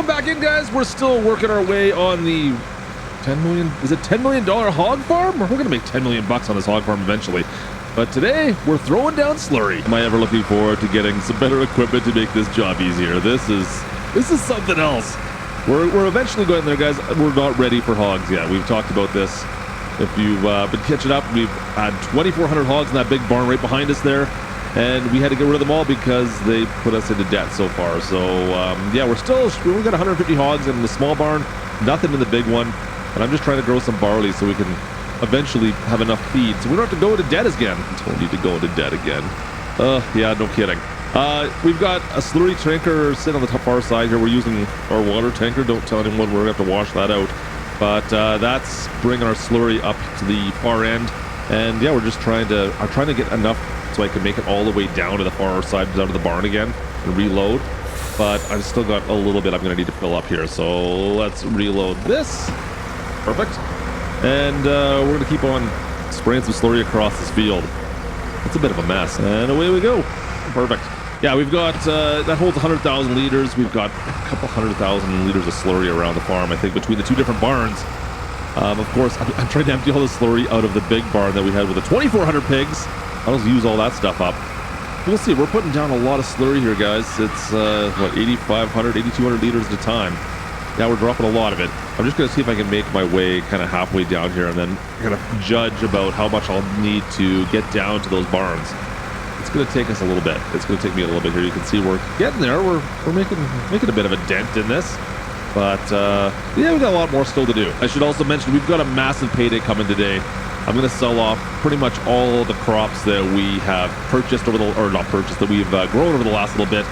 welcome back in, guys. We're still working our way on the 10 million. Is it $10 million hog farm? We're going to make 10 million bucks on this hog farm eventually. But today we're throwing down slurry. Am I ever looking forward to getting some better equipment to make this job easier? This is something else. We're eventually going there, guys. We're not ready for hogs yet. We've talked about this. If you've been catching up, we've had 2,400 hogs in that big barn right behind us there. And we had to get rid of them all because they put us into debt so far. So yeah, we've got 150 hogs in the small barn, nothing in the big one. And I'm just trying to grow some barley so we can eventually have enough feed. So we don't have to go into debt again. Don't need to go into debt again. Yeah, no kidding. We've got a slurry tanker sitting on the far side here. We're using our water tanker. Don't tell anyone, we're gonna have to wash that out. But that's bringing our slurry up to the far end. And yeah, I'm trying to get enough so I can make it all the way down to the far side, down to the barn again and reload. But I've still got a little bit I'm gonna need to fill up here. So let's reload this. Perfect. And we're gonna keep on spraying some slurry across this field. It's a bit of a mess. And away we go. Perfect. Yeah, we've got, that holds 100,000 liters. We've got a couple 100,000 liters of slurry around the farm, I think, between the two different barns. Of course, I'm trying to empty all the slurry out of the big barn that we had with the 2,400 pigs. I'll just use all that stuff up. We'll see. We're putting down a lot of slurry here, guys. It's, what, 8,500, 8,200 liters at a time. Yeah, we're dropping a lot of it. I'm just going to see if I can make my way kind of halfway down here and then kind of judge about how much I'll need to get down to those barns. It's going to take us a little bit. It's going to take me a little bit here. You can see we're getting there. We're making a bit of a dent in this. But, yeah, we've got a lot more still to do. I should also mention we've got a massive payday coming today. I'm going to sell off pretty much all the crops that we have purchased that we've grown over the last little bit.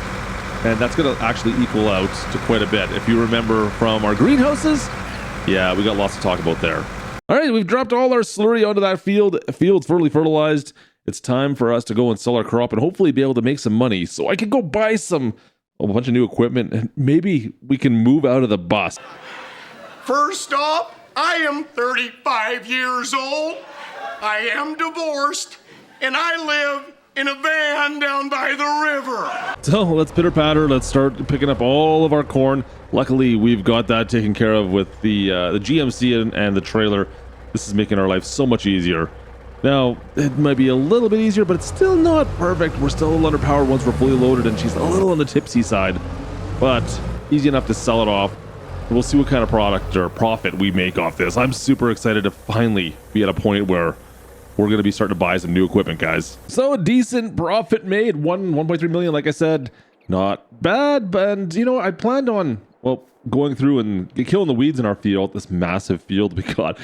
And that's going to actually equal out to quite a bit. If you remember from our greenhouses, yeah, we got lots to talk about there. All right, we've dropped all our slurry onto that field. The field's fully fertilized. It's time for us to go and sell our crop and hopefully be able to make some money so I can go buy a bunch of new equipment and maybe we can move out of the bus. First off, I am 35 years old. I am divorced and I live in a van down by the river. So let's pitter patter. Let's start picking up all of our corn. Luckily, we've got that taken care of with the GMC and the trailer. This is making our life so much easier. Now, it might be a little bit easier, but it's still not perfect. We're still a little underpowered once we're fully loaded, and she's a little on the tipsy side, but easy enough to sell it off. We'll see what kind of product or profit we make off this. I'm super excited to finally be at a point where we're going to be starting to buy some new equipment, guys. So a decent profit made, 1.3 million, like I said. Not bad, but you know, I planned on, well, going through and killing the weeds in our field, this massive field we got.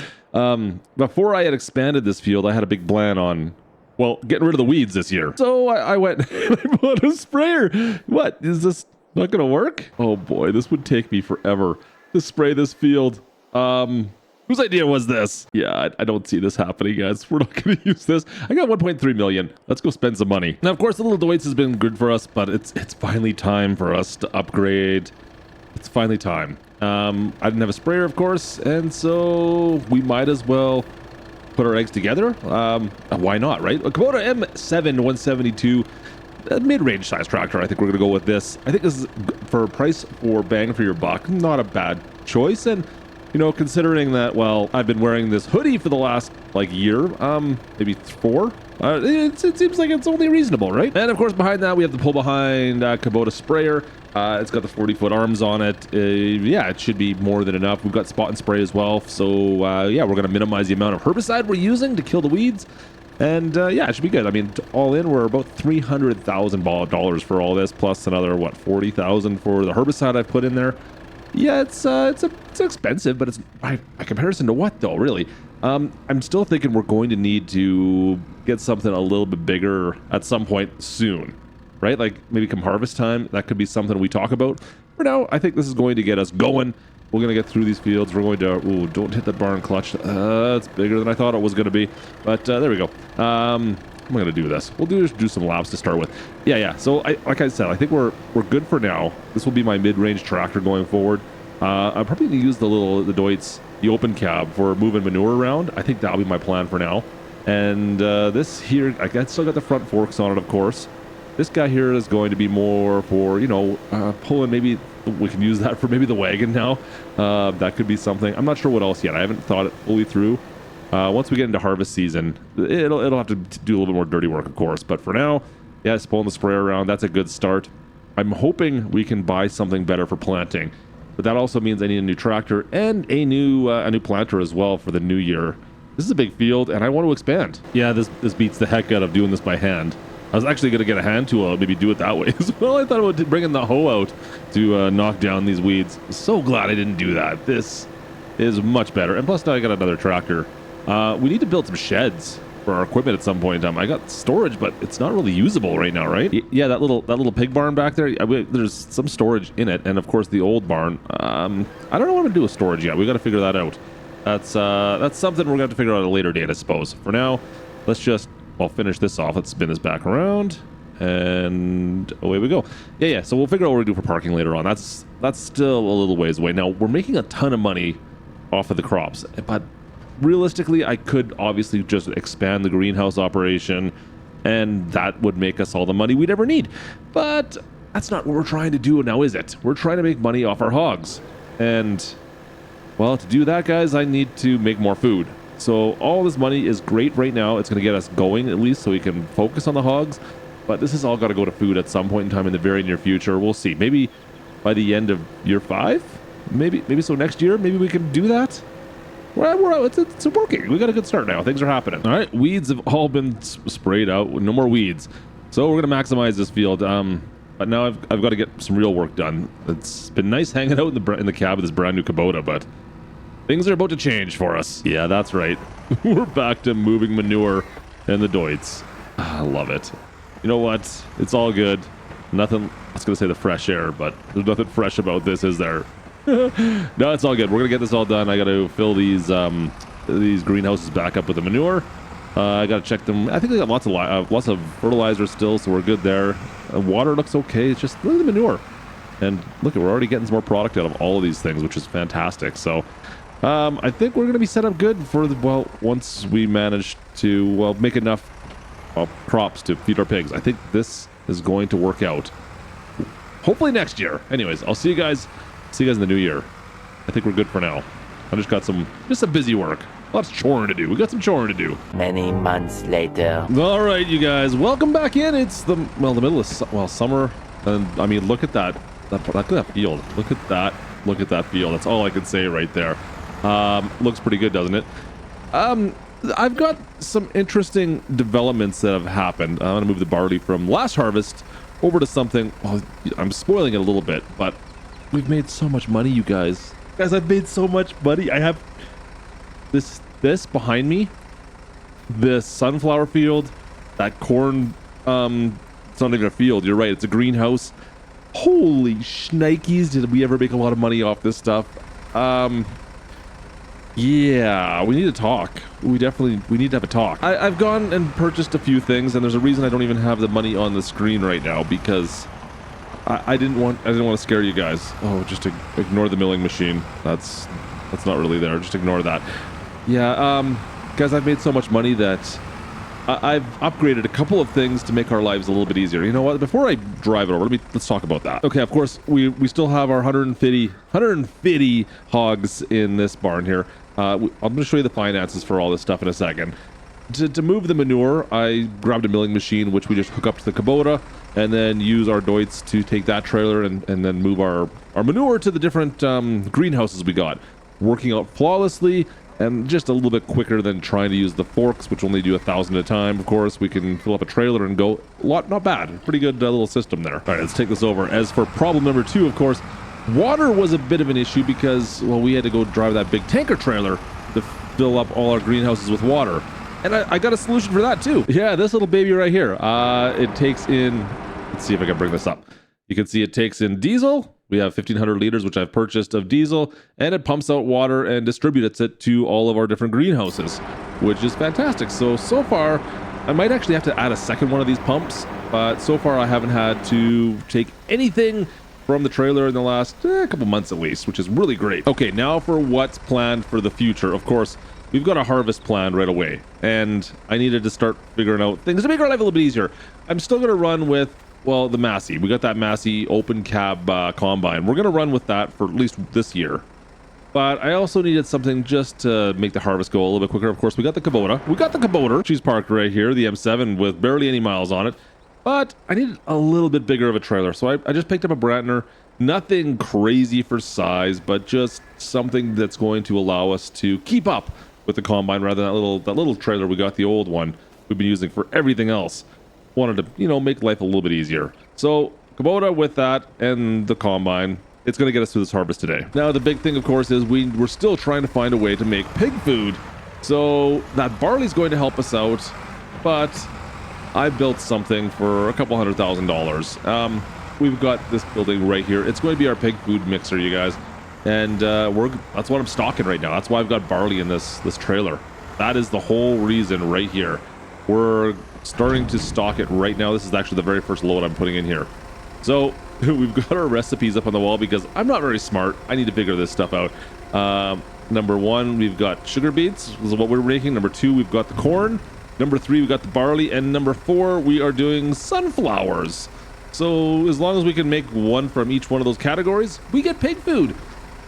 Before I had expanded this field, I had a big plan on, well, getting rid of the weeds this year. So I went and I bought a sprayer. What, is this not going to work? Oh boy, this would take me forever to spray this field. Whose idea was this? Yeah, I don't see this happening, guys. We're not going to use this. I got 1.3 million. Let's go spend some money. Now, of course, the little Deutz has been good for us, but it's finally time for us to upgrade. It's finally time. I didn't have a sprayer, of course, and so we might as well put our eggs together. Why not, right? A Kubota M7 172, a mid-range size tractor. I think we're going to go with this. I think this is, for price for bang for your buck, not a bad choice. And you know, considering that, well, I've been wearing this hoodie for the last, like, year, maybe 4, it seems like it's only reasonable, right? And, of course, behind that, we have the pull-behind Kubota sprayer. It's got the 40-foot arms on it. Yeah, it should be more than enough. We've got spot and spray as well. So, yeah, we're going to minimize the amount of herbicide we're using to kill the weeds. And, yeah, it should be good. I mean, all in, we're about $300,000 for all this, plus another, what, $40,000 for the herbicide I've put in there. Yeah, it's expensive, but it's by comparison to what though, really? I'm still thinking we're going to need to get something a little bit bigger at some point soon, right? Like maybe come harvest time, that could be something we talk about. For now, I think this is going to get us going. We're going to get through these fields. We're going to, ooh, don't hit that barn clutch. It's bigger than I thought it was going to be, but there we go. I'm going to do this. We'll do some laps to start with. Yeah. So like I said, I think we're good for now. This will be my mid-range tractor going forward. I'm probably going to use the Deutz, the open cab for moving manure around. I think that'll be my plan for now. And this here, I still got the front forks on it, of course. This guy here is going to be more for, you know, pulling. Maybe we can use that for maybe the wagon now. That could be something. I'm not sure what else yet. I haven't thought it fully through. Once we get into harvest season, it'll have to do a little bit more dirty work, of course. But for now, yeah, it's pulling the sprayer around. That's a good start. I'm hoping we can buy something better for planting. But that also means I need a new tractor and a new planter as well for the new year. This is a big field, and I want to expand. Yeah, this beats the heck out of doing this by hand. I was actually going to get a hand tool, maybe do it that way as well. I thought about bringing the hoe out to knock down these weeds. So glad I didn't do that. This is much better. And plus now I got another tractor. We need to build some sheds for our equipment at some point in time. I got storage, but it's not really usable right now, right? Yeah, that little pig barn back there, there's some storage in it. And of course the old barn. I don't know what I'm going to do with storage yet. We got to figure that out. That's something we're going to have to figure out at a later date, I suppose. For now, let's just... I'll finish this off. Let's spin this back around, and away we go. Yeah. So we'll figure out what we do for parking later on. That's still a little ways away. Now we're making a ton of money off of the crops, but realistically, I could obviously just expand the greenhouse operation, and that would make us all the money we'd ever need. But that's not what we're trying to do now, is it? We're trying to make money off our hogs, and well, to do that, guys, I need to make more food. So all this money is great right now. It's going to get us going at least so we can focus on the hogs. But this has all got to go to food at some point in time in the very near future. We'll see. Maybe by the end of year 5? Maybe so next year, maybe we can do that. It's working. We got a good start now. Things are happening. All right, weeds have all been sprayed out. No more weeds. So we're going to maximize this field. But now I've got to get some real work done. It's been nice hanging out in the cab of this brand new Kubota, but... things are about to change for us. Yeah, that's right. We're back to moving manure and the doits. I love it. You know what? It's all good. Nothing, I was going to say the fresh air, but there's nothing fresh about this, is there? No, it's all good. We're going to get this all done. I got to fill these greenhouses back up with the manure. I got to check them. I think they got lots of fertilizer still, so we're good there. Water looks okay. It's just look at the manure. And look, we're already getting some more product out of all of these things, which is fantastic. So... I think we're going to be set up good for once we manage to make enough crops to feed our pigs. I think this is going to work out. Hopefully next year. Anyways, I'll see you guys in the new year. I think we're good for now. I just got some busy work. Lots of choring to do. We got some choring to do. Many months later. All right, you guys, welcome back in. It's the middle of summer, and I mean, look at that field. Look at that field. That's all I can say right there. Looks pretty good, doesn't it? I've got some interesting developments that have happened. I'm gonna move the barley from last harvest over to something. Well, I'm spoiling it a little bit, but we've made so much money, you guys. I've made so much money. I have this behind me, this sunflower field, that corn. It's not even a field. You're right. It's a greenhouse. Holy shnikes! Did we ever make a lot of money off this stuff? Yeah, we need to talk. We need to have a talk. I've gone and purchased a few things, and there's a reason I don't even have the money on the screen right now, because I didn't want to scare you guys. Oh, just ignore the milling machine. That's not really there. Just ignore that. Yeah, guys, I've made so much money that I've upgraded a couple of things to make our lives a little bit easier. You know what? Before I drive it over, let's talk about that. Okay, of course, we still have our 150 hogs in this barn here. I'm going to show you the finances for all this stuff in a second. To move the manure, I grabbed a milling machine, which we just hook up to the Kubota, and then use our doits to take that trailer and then move our manure to the different greenhouses we got. Working out flawlessly and just a little bit quicker than trying to use the forks, which only do 1,000 at a time. Of course, we can fill up a trailer and go. Not bad. Pretty good little system there. All right, let's take this over. As for problem number 2, of course, water was a bit of an issue because, well, we had to go drive that big tanker trailer to fill up all our greenhouses with water. And I got a solution for that too. Yeah, this little baby right here. It takes in, let's see if I can bring this up. You can see it takes in diesel. We have 1,500 liters, which I've purchased of diesel, and it pumps out water and distributes it to all of our different greenhouses, which is fantastic. So far, I might actually have to add a second one of these pumps, but so far I haven't had to take anything from the trailer in the last couple months at least, which is really great. Okay, now for what's planned for the future. Of course, we've got a harvest planned right away, and I needed to start figuring out things to make our life a little bit easier. I'm still going to run with well, the Massey. We got that Massey open cab combine. We're going to run with that for at least this year. But I also needed something just to make the harvest go a little bit quicker. Of course, we got the Kubota. We got the Kubota. She's parked right here, the M7 with barely any miles on it. But I needed a little bit bigger of a trailer. So I just picked up a Brantner. Nothing crazy for size, but just something that's going to allow us to keep up with the combine rather than that little trailer we got, the old one we've been using for everything else. Wanted to, you know, make life a little bit easier. So Kubota with that and the combine, it's going to get us through this harvest today. Now, the big thing, of course, is we're still trying to find a way to make pig food. So that barley's going to help us out, but I built something for a couple $100,000. We've got this building right here. It's going to be our pig food mixer, you guys. And that's what I'm stocking right now. That's why I've got barley in this trailer. That is the whole reason right here. We're starting to stock it right now. This is actually the very first load I'm putting in here. So we've got our recipes up on the wall because I'm not very smart. I need to figure this stuff out. Number one, we've got sugar beets. This is what we're making. Number two, we've got the corn. Number three, we got the barley. And number four, we are doing sunflowers. So as long as we can make one from each one of those categories, we get pig food.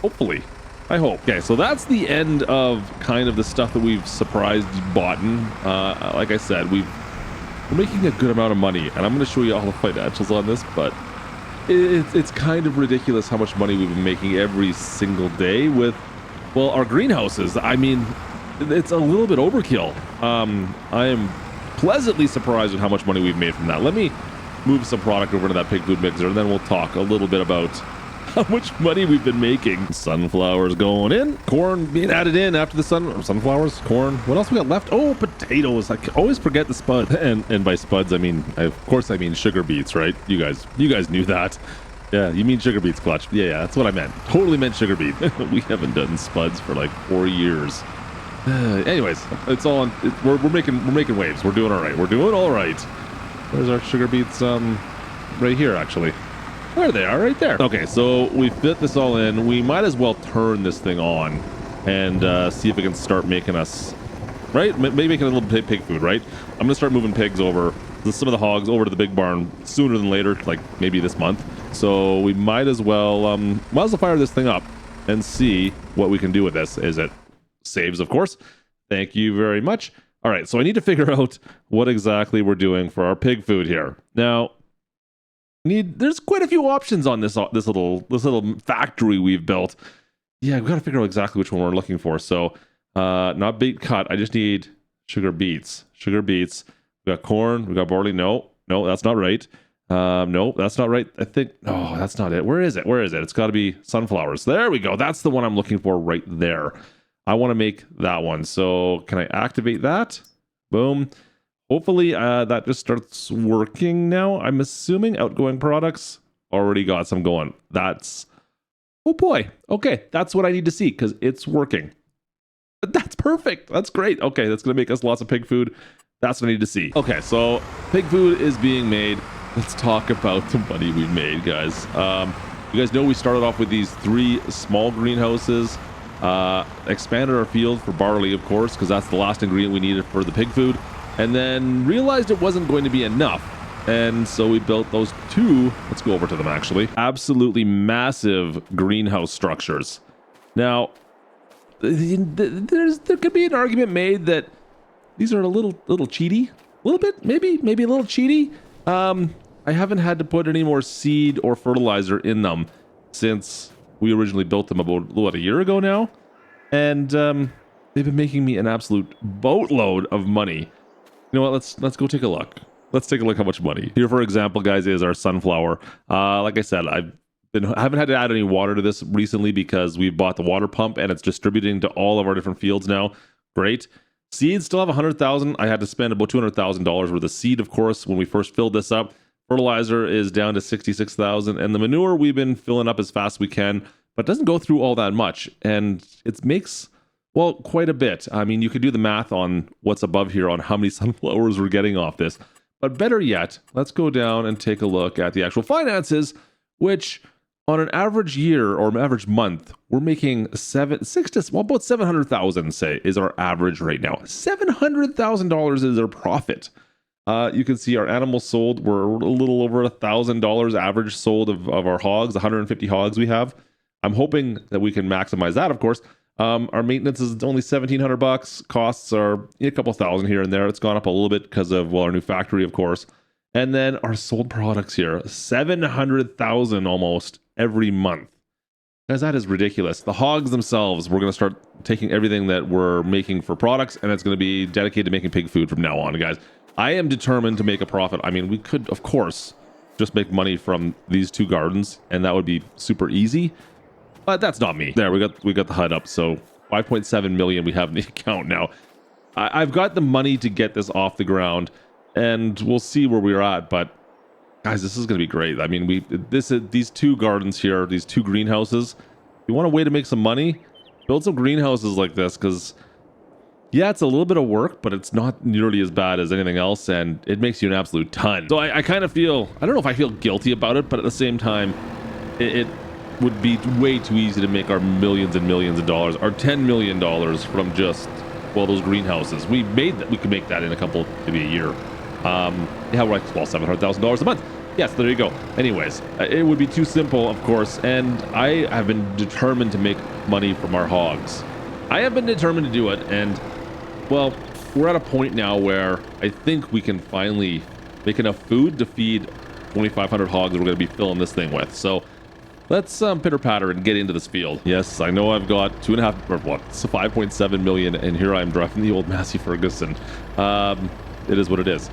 Hopefully. I hope. Okay, so that's the end of kind of the stuff that we've surprised bought. Like I said, we're making a good amount of money, and I'm going to show you all the financials on this, but it's kind of ridiculous how much money we've been making every single day with, well, our greenhouses. I mean, it's a little bit overkill. I am pleasantly surprised at how much money we've made from that. Let me move some product over to that pig food mixer, and then we'll talk a little bit about how much money we've been making. Sunflowers going in, corn being added in after the sunflowers, corn. What else we got left? Oh, potatoes. I always forget the spud. And by spuds, I mean, of course I mean sugar beets, right? You guys knew that. Yeah, you mean sugar beets, Klutch. Yeah, that's what I meant. Totally meant sugar beet. We haven't done spuds for like 4 years. Anyways, it's all on. We're making waves. We're doing all right. We're doing all right. Where's our sugar beets? Right here, actually. There they are, right there. Okay, so we fit this all in. We might as well turn this thing on and see if it can start making us, right? Maybe making a little bit pig food, right? I'm gonna start moving pigs over, some of the hogs over to the big barn sooner than later, like maybe this month. So we might as well fire this thing up and see what we can do with this. Is it saves, of course. Thank you very much. All right, so I need to figure out what exactly we're doing for our pig food here. Now, there's quite a few options on this little factory we've built. Yeah, we've got to figure out exactly which one we're looking for. So, not beet cut. I just need sugar beets. Sugar beets. We got corn. We got barley. No, that's not right. No, that's not right. I think. No, that's not it. Where is it? It's got to be sunflowers. There we go. That's the one I'm looking for right there. I want to make that one. So can I activate that? Boom. Hopefully that just starts working now. I'm assuming outgoing products already got some going. Oh boy. Okay, that's what I need to see because it's working. That's perfect. That's great. Okay, that's going to make us lots of pig food. That's what I need to see. Okay, so pig food is being made. Let's talk about the money we've made, guys. You guys know we started off with these 3 small greenhouses. Expanded our field for barley, of course, because that's the last ingredient we needed for the pig food. And then realized it wasn't going to be enough. And so we built those 2, let's go over to them actually, absolutely massive greenhouse structures. Now, there could be an argument made that these are a little cheaty. A little bit, maybe a little cheaty. I haven't had to put any more seed or fertilizer in them since we originally built them about, a year ago now? And they've been making me an absolute boatload of money. You know what, let's go take a look. Let's take a look how much money. Here, for example, guys, is our sunflower. Like I said, I haven't had to add any water to this recently because we bought the water pump and it's distributing to all of our different fields now. Great. Seeds still have 100,000. I had to spend about $200,000 worth of seed, of course, when we first filled this up. Fertilizer is down to 66,000, and the manure we've been filling up as fast as we can, but it doesn't go through all that much, and it makes, well, quite a bit. I mean, you could do the math on what's above here on how many sunflowers we're getting off this. But better yet, let's go down and take a look at the actual finances, which on an average year or average month, we're making about 700,000, say, is our average right now. $700,000 is our profit. You can see our animals sold were a little over $1,000 average sold of our hogs, 150 hogs we have. I'm hoping that we can maximize that, of course. Our maintenance is only $1,700. Costs are a couple thousand here and there. It's gone up a little bit because of, well, our new factory, of course. And then our sold products here, 700,000 almost every month. Guys, that is ridiculous. The hogs themselves, we're going to start taking everything that we're making for products, and it's going to be dedicated to making pig food from now on, guys. I am determined to make a profit. I mean, we could, of course, just make money from these 2 gardens, and that would be super easy. But that's not me. There, we got the HUD up, so 5.7 million we have in the account now. I've got the money to get this off the ground, and we'll see where we're at. But guys, this is going to be great. I mean, these 2 gardens here, these 2 greenhouses. You want a way to make some money? Build some greenhouses like this, because yeah, it's a little bit of work, but it's not nearly as bad as anything else, and it makes you an absolute ton. So I kind of feel, I don't know if I feel guilty about it, but at the same time, it would be way too easy to make our millions and millions of dollars, our $10 million from just, well, those greenhouses. We could make that in a couple, maybe a year. Yeah, we're like, well, $700,000 a month. Yes, there you go. Anyways, it would be too simple, of course, and I have been determined to make money from our hogs. I have been determined to do it, and, well, we're at a point now where I think we can finally make enough food to feed 2,500 hogs that we're going to be filling this thing with. So let's pitter patter and get into this field. Yes, I know I've got 2.5 or what, so 5.7 million, and here I am driving the old Massey Ferguson. It is what it is.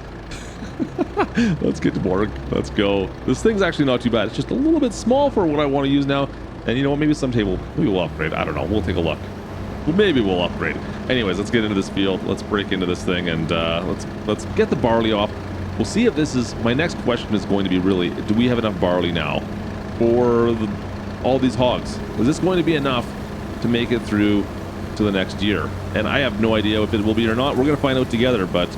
Let's get to work. Let's go. This thing's actually not too bad. It's just a little bit small for what I want to use now. And you know what? Maybe someday we'll upgrade. I don't know. We'll take a look. Well, maybe we'll upgrade. Anyways, let's get into this field. Let's break into this thing, and let's get the barley off. We'll see if this is, my next question is going to be really, do we have enough barley now for all these hogs? Is this going to be enough to make it through to the next year? And I have no idea if it will be or not. We're going to find out together, but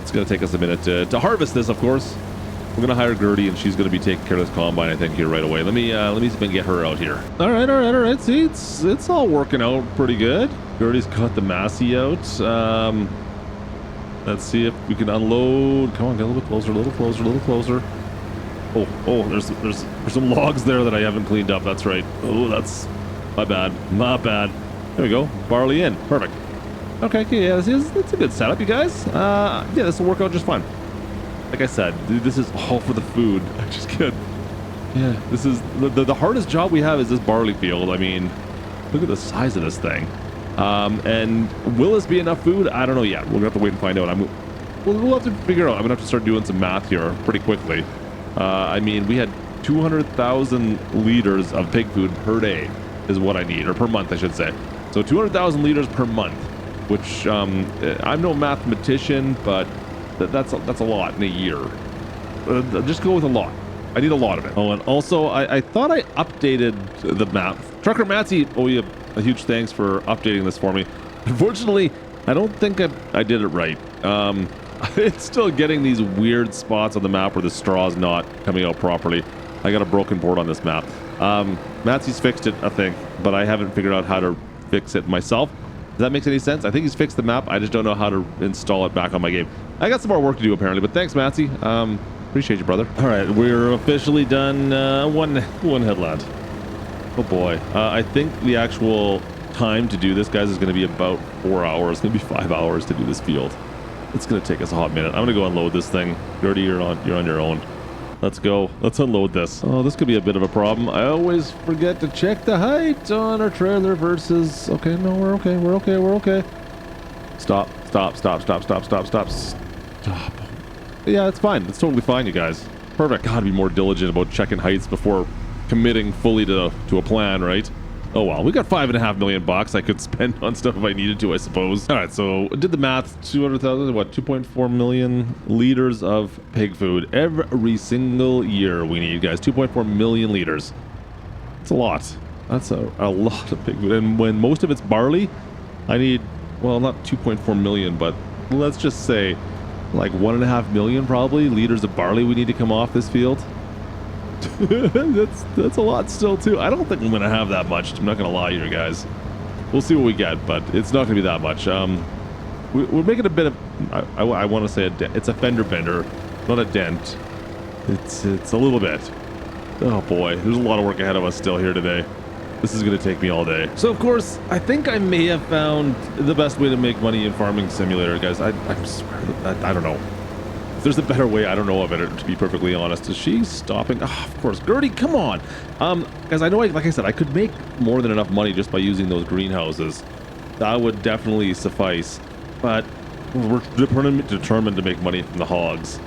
it's going to take us a minute to harvest this, of course. We're going to hire Gertie, and she's going to be taking care of this combine, I think, here right away. Let me see if I can get her out here. All right. See, it's all working out pretty good. Gertie's got the Massey out. Let's see if we can unload. Come on, get a little bit closer, a little closer. Oh, there's some logs there that I haven't cleaned up. That's right. Oh, that's my bad. Not bad. There we go. Barley in. Perfect. Okay, yeah, it's a good setup, you guys. Yeah, this will work out just fine. Like I said, this is all for the food. I just can't. Yeah, this is the hardest job we have is this barley field. I mean, look at the size of this thing. And will this be enough food? I don't know yet. We'll have to wait and find out. We'll have to figure out. I'm gonna have to start doing some math here pretty quickly. I mean, we had 200,000 liters of pig food per day is what I need, or per month, I should say. So 200,000 liters per month, which I'm no mathematician, but that's a lot in a year. Just go with a lot. I need a lot of it. Oh, and also, I thought I updated the map. Trucker Matsy, owe you a huge thanks for updating this for me. Unfortunately, I don't think I did it right. It's still getting these weird spots on the map where the straw's not coming out properly. I got a broken board on this map. Matsy's fixed it, I think, but I haven't figured out how to fix it myself. Does that make any sense? I think he's fixed the map. I just don't know how to install it back on my game. I got some more work to do apparently, but thanks, Matsy. Appreciate you, brother. All right, we're officially done one headland. Oh boy. I think the actual time to do this, guys, is going to be about 4 hours, maybe 5 hours to do this field. It's going to take us a hot minute. I'm going to go unload this thing. Gertie, you're on your own. Let's go. Let's unload this. Oh, this could be a bit of a problem. I always forget to check the height on our trailer versus... Okay, no, we're okay. We're okay. We're okay. Stop. Yeah, it's fine. It's totally fine, you guys. Perfect. Gotta be more diligent about checking heights before committing fully to a plan, right? Oh well, we got $5.5 million I could spend on stuff if I needed to, I suppose. All right, so I did the math. 200,000, what? 2.4 million liters of pig food every single year we need, guys. 2.4 million liters. It's a lot. That's a lot of pig food. And when most of it's barley, I need, well, not 2.4 million, but let's just say like 1.5 million probably liters of barley we need to come off this field. that's a lot still too. I don't think I'm gonna have that much. I'm not gonna lie here, guys. We'll see what we get, but it's not gonna be that much. we're making a bit of, I want to say it's a fender bender, not a dent. It's a little bit. Oh boy, there's a lot of work ahead of us still here today. This is going to take me all day. So of course, I think I may have found the best way to make money in Farming Simulator, guys. I don't know. If there's a better way, I don't know of it, to be perfectly honest. Is she stopping? Oh, of course. Gertie, come on. Guys, I know, like I said, I could make more than enough money just by using those greenhouses. That would definitely suffice. But we're determined to make money from the hogs.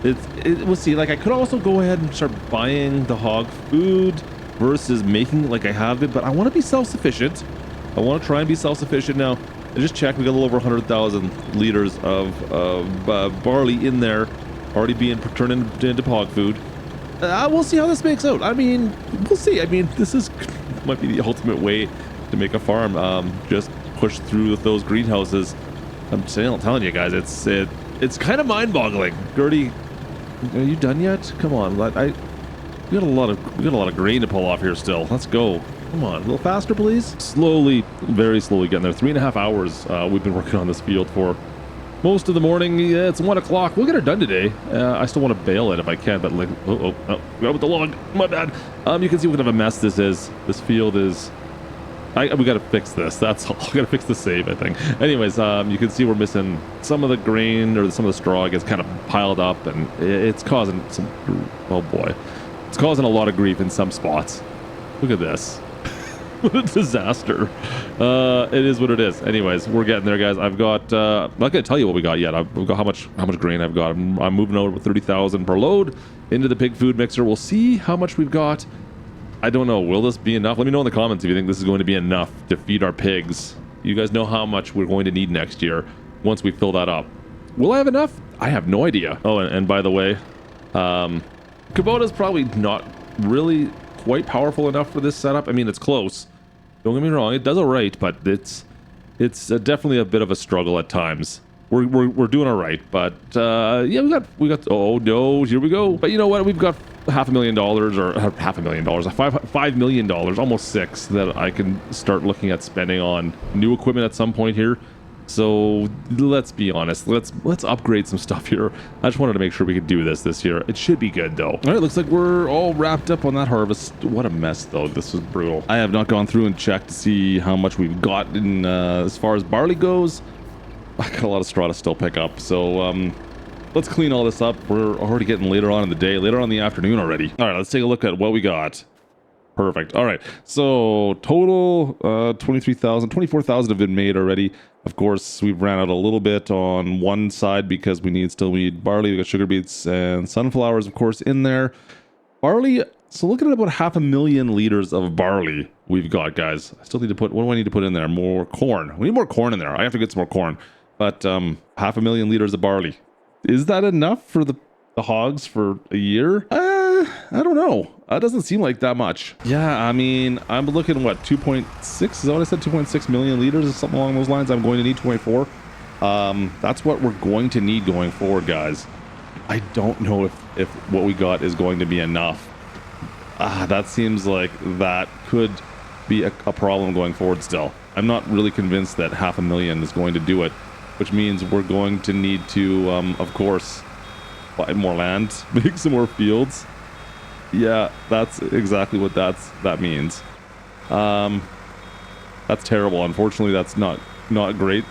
We'll see. Like, I could also go ahead and start buying the hog food versus making like I have it, but I want to be self-sufficient. I want to try and be self-sufficient now. I just checked, we got a little over 100,000 liters of barley in there, already being turned into hog food. We'll see how this makes out. I mean, we'll see. I mean, this might be the ultimate way to make a farm. Just push through with those greenhouses. I'm telling you guys, it's kind of mind-boggling. Gertie, are you done yet? Come on, we got a lot of grain to pull off here still. Let's go. Come on, a little faster, please. Slowly, very slowly getting there. 3.5 hours we've been working on this field for most of the morning. Yeah, it's 1 o'clock. We'll get her done today. I still want to bail it if I can, but like, oh, grab with the log. My bad. You can see what kind of a mess this is. This field is. We got to fix this. That's all. We got to fix the save, I think. Anyways, you can see we're missing some of the grain, or some of the straw gets kind of piled up, and it's causing some. Oh boy. It's causing a lot of grief in some spots. Look at this. What a disaster. It is what it is. Anyways, we're getting there, guys. I've got, I'm not going to tell you what we got yet. I've got how much grain I've got. I'm moving over with 30,000 per load into the pig food mixer. We'll see how much we've got. I don't know. Will this be enough? Let me know in the comments if you think this is going to be enough to feed our pigs. You guys know how much we're going to need next year once we fill that up. Will I have enough? I have no idea. Oh, and by the way, Kubota's probably not really quite powerful enough for this setup. I mean, it's close. Don't get me wrong, it does all right, but it's definitely a bit of a struggle at times. We're doing all right, but yeah, we got. Oh no, here we go. But you know what? We've got $500,000 or $5 million, almost $6 that I can start looking at spending on new equipment at some point here. So let's be honest. Let's upgrade some stuff here. I just wanted to make sure we could do this year. It should be good though. All right, looks like we're all wrapped up on that harvest. What a mess though. This is brutal. I have not gone through and checked to see how much we've got in as far as barley goes. I got a lot of straw to still pick up. So let's clean all this up. We're already getting later on in the day, later on in the afternoon already. All right, let's take a look at what we got. Perfect. All right. So total 24,000 have been made already. Of course, we've ran out a little bit on one side because we still need barley. We got sugar beets and sunflowers, of course, in there. Barley. So look at about 500,000 liters of barley we've got, guys. I still need to put, what do I need to put in there? More corn. We need more corn in there. I have to get some more corn, but 500,000 liters of barley. Is that enough for the hogs for a year? I don't know. That doesn't seem like that much. Yeah, I mean, I'm looking at what, 2.6? Is that what I said? 2.6 million liters or something along those lines. I'm going to need 2.4. That's what we're going to need going forward, guys. I don't know if what we got is going to be enough. That seems like that could be a problem going forward still. I'm not really convinced that 500,000 is going to do it, which means we're going to need to, of course, buy more land, make some more fields. Yeah, that's exactly what that means. That's terrible. Unfortunately, that's not great.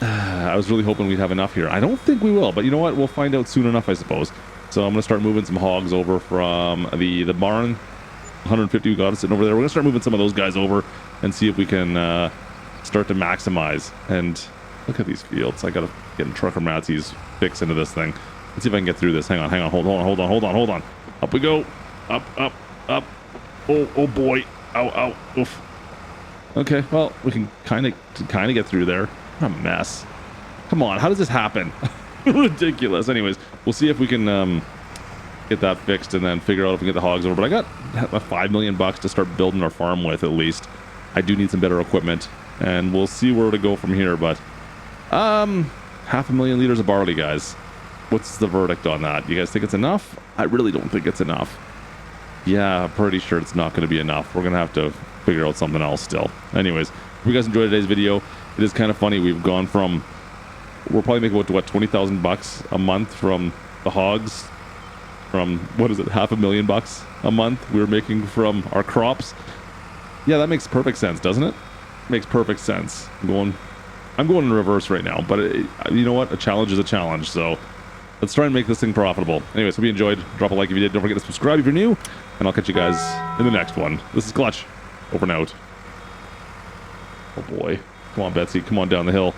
I was really hoping we'd have enough here. I don't think we will, but you know what? We'll find out soon enough, I suppose. So I'm going to start moving some hogs over from the barn. 150 we got sitting over there. We're going to start moving some of those guys over and see if we can start to maximize. And look at these fields. I got to get in Trucker Matsy's fix into this thing. Let's see if I can get through this. Hang on. Hold on. Up we go. Up. Oh boy. Ow. Oof. Okay, well, we can kind of get through there. What a mess. Come on, how does this happen? Ridiculous. Anyways, we'll see if we can get that fixed and then figure out if we can get the hogs over. But I got $5 million to start building our farm with, at least. I do need some better equipment, and we'll see where to go from here. But 500,000 liters of barley, guys. What's the verdict on that? You guys think it's enough? I really don't think it's enough. Yeah, I'm pretty sure it's not going to be enough. We're going to have to figure out something else still. Anyways, if you guys enjoyed today's video, it is kind of funny. We've gone from we're probably making what, 20,000 bucks a month from the hogs, from what is it, $500,000 a month we're making from our crops. Yeah, that makes perfect sense, doesn't it? Makes perfect sense. I'm going in reverse right now, but you know what? A challenge is a challenge, so let's try and make this thing profitable. Anyways, hope you enjoyed. Drop a like if you did. Don't forget to subscribe if you're new, and I'll catch you guys in the next one. This is Klutch. Over and out. Oh boy. Come on, Betsy. Come on down the hill.